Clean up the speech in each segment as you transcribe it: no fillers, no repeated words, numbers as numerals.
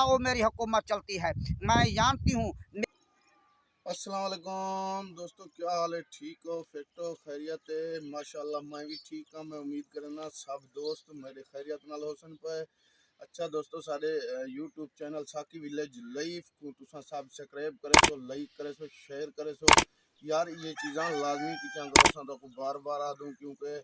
इंशाअल्लाह वो मेरी हुकूमत चलती है। मैं जानती हूँ। अस्सलाम वालेकुम दोस्तों, क्या हाल है? ठीक हो, फिट हो, खैरियत है? माशाल्लाह मैं भी ठीक हाँ। मैं उम्मीद करना सब दोस्त मेरे खैरियत नाल होसन पे। अच्छा दोस्तों, सारे यूट्यूब चैनल साकी विलेज लाइफ को तुसा सब्सक्राइब करे सो, लाइक करे सो, शेयर करे सो यार। ये चीज़ां लाजमी की करो सा तो बार बार आ दूँ, क्योंकि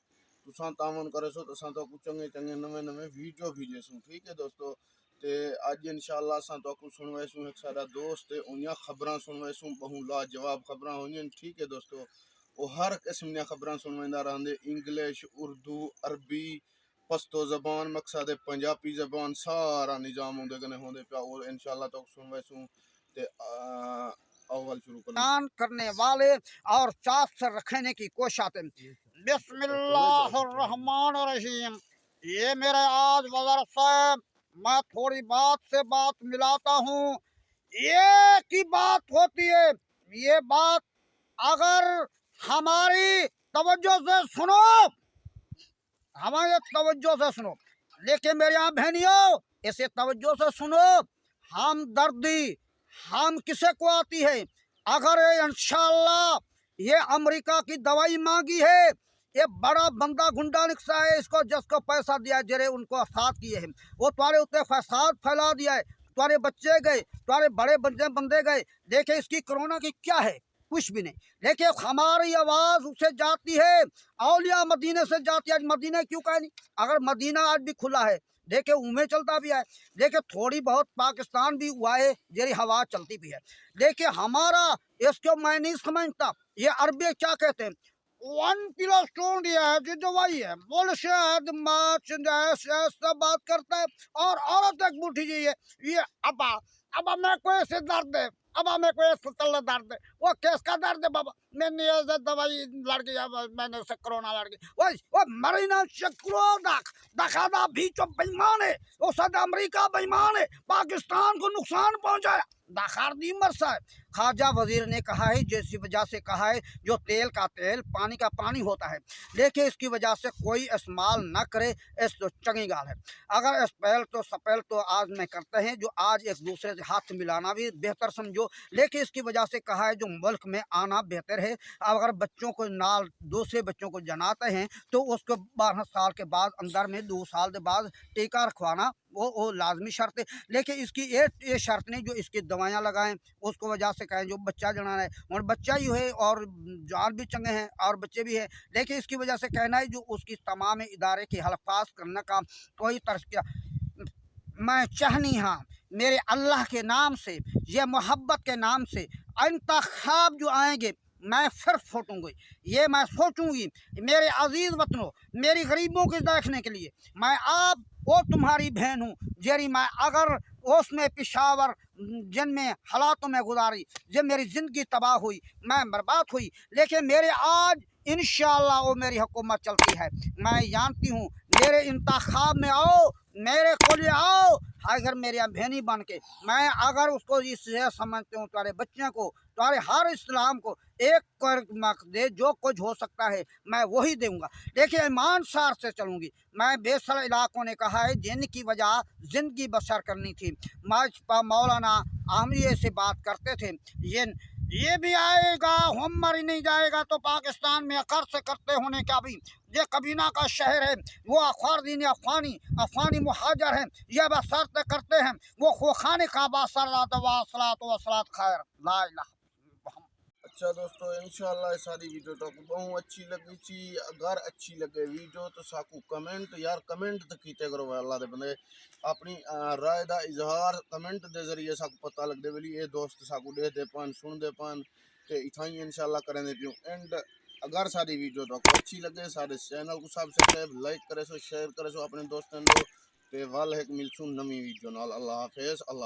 तुसा तावन करे सो तो तो चंगे चंगे नवे नवे वीडियो भेजे सूँ। ठीक है दोस्तों, ते अज इंशाअल्लाह असां तो सुनवाईसूँ एक सारा दोस्त उन्या खबरां सुनवाईसूँ, बहु लाजवाब खबरां होंगी। ठीक है दोस्तों, वो हर किस्म दी खबरां सुनवाइंदा रहंदे, इंग्लिश, उर्दू, अरबी, पश्तो जबान, मकसद पंजाबी जबान, सारा निजाम होंदे कने होंदे पिया। और इंशाअल्लाह तो सुनवाईसूँ ते अव्वल शुरू कर करने वाले और साफ से रखने की कोशिश आते। बिस्मिल्लाहिर्रहमानिर्रहीम। ये मेरे आज वज़र साहब, मैं थोड़ी बात से बात मिलाता हूँ। ये की बात होती है, ये बात अगर हमारी तवज्जो से सुनो, हमारे तवज्जो से सुनो, लेकिन मेरे यहाँ बहनियों इसे तवज्जो से सुनो। हम दर्दी हम किसे को आती है? अगर इंशाअल्लाह ये अमेरिका की दवाई मांगी है, ये बड़ा बंदा गुंडा निकसा है, इसको जिसको पैसा दिया जरे उनको साथ किए हैं, वो तुम्हारे उत्ते फसाद फैला दिया है, तुम्हारे बच्चे गए, तुम्हारे बड़े बंदे गए। देखे इसकी कोरोना की क्या है? कुछ भी नहीं। देखिए हमारी आवाज़ उसे जाती है, औलिया मदीने से जाती है। आज मदीना क्यों कहा नहीं? अगर मदीना आज भी खुला है, देखे उमें चलता भी है, देखे थोड़ी बहुत पाकिस्तान भी हुआ है, जेरी हवा चलती भी है। देखिए हमारा इसको मैं नहीं समझता। ये अरबी क्या कहते हैं? 1 किलो स्टोन दिया है जो दवाई है, बोल शहद माच ऐसा बात करता है। और औरत एक बूढ़ी जी है, ये अब मैं कोई से दर्द है, अब मैं कोई तल्ला दर्द है, वो केस का दर्द है बाबा, मैंने ये दवाई लड़ गई, अब मैंने उसे कोरोना लड़ गई। वो मरीना चक्रो दखादा भी जो बेईमान है, वो सद अमेरिका बेईमान है, पाकिस्तान को नुकसान पहुंचाया, दाखार दी मरसा है। खाजा वजीर ने कहा है, जैसी वजह से कहा है, जो तेल का तेल पानी का पानी होता है, देखिए इसकी वजह से कोई इस्तेमाल न करे, इस तो चंगी गाल है। अगर सपेल तो आज में करते हैं, जो आज एक दूसरे से हाथ मिलाना भी बेहतर समझो, लेकिन इसकी वजह से कहा है जो मुल्क में आना बेहतर है। अगर बच्चों को नाल दूसरे बच्चों को जनाते हैं तो उसको 12 साल के बाद अंदर में 2 साल के बाद टीका रखवाना वो लाजमी शर्त है। लेकिन इसकी ये शर्त नहीं जो इसकी दवाइयाँ लगाएं, उसको वजह से कहें जो बच्चा जनाना है, और बच्चा ही है और जान भी चंगे हैं और बच्चे भी हैं, लेकिन इसकी वजह से कहना है जो उसकी तमाम इदारे की हल्फाज करने का कोई तर्ज किया। मैं चाहनी हाँ मेरे अल्लाह के नाम से, ये मोहब्बत के नाम से, इंतखाब जो आएंगे मैं फिर फूटूंगी, ये मैं सोचूंगी। मेरे अजीज़ वतनों, मेरी गरीबों को देखने के लिए मैं आप वो तुम्हारी बहन हूँ, जेरी मैं अगर उसमें पिशावर जिन में हालातों में गुजारी, जब मेरी ज़िंदगी तबाह हुई, मैं बर्बाद हुई, लेकिन मेरे आज इंशाअल्लाह वो मेरी हुकूमत चलती है। मैं जानती हूँ मेरे इंतखाब में आओ, मेरे को लिए आओ, अगर मेरे बहनी बन के, मैं अगर उसको इससे समझते हूँ, तुम्हारे बच्चों को, तुम्हारे हर इस्लाम को एक कर दे, जो कुछ हो सकता है मैं वही दूंगा। देखिए ईमान सार से चलूँगी। मैं बेसर इलाकों ने कहा है जिनकी वजह ज़िंदगी बसर करनी थी, मौलाना आमरी से बात करते थे, ये भी आएगा, हम मर ही नहीं जाएगा तो पाकिस्तान में कर्ज करते होने का भी, ये कबीना का शहर है, वो अफारदीन अफानी मुहाजर हैं, ये बसरत करते हैं, वो खोखाने का बासलात खैर ला इलाहा। अच्छा दोस्तों, इंशाल्लाह सारी वीडियो तो बहुत अच्छी लगी थी। अगर अच्छी लगे वीडियो तो साकू कमेंट यार कमेंट तो कीते करो अल्लाह दे बंदे, अपनी राय का इजहार कमेंट के जरिए साकू पता लगते वाली ये दोस्त साकू देखते पान सुनते पान ते इथाई इंशाल्लाह करेंगे पियो। एंड अगर सारी वीडियो तो अच्छी लगे सारे चैनल को सब्सक्राइब लाइक करे सो शेयर करे सो अपने दोस्तों को, ते वाल है मिलसूँ नवी वीडियो नाल। अल्लाह हाफिज़। अल्लाह।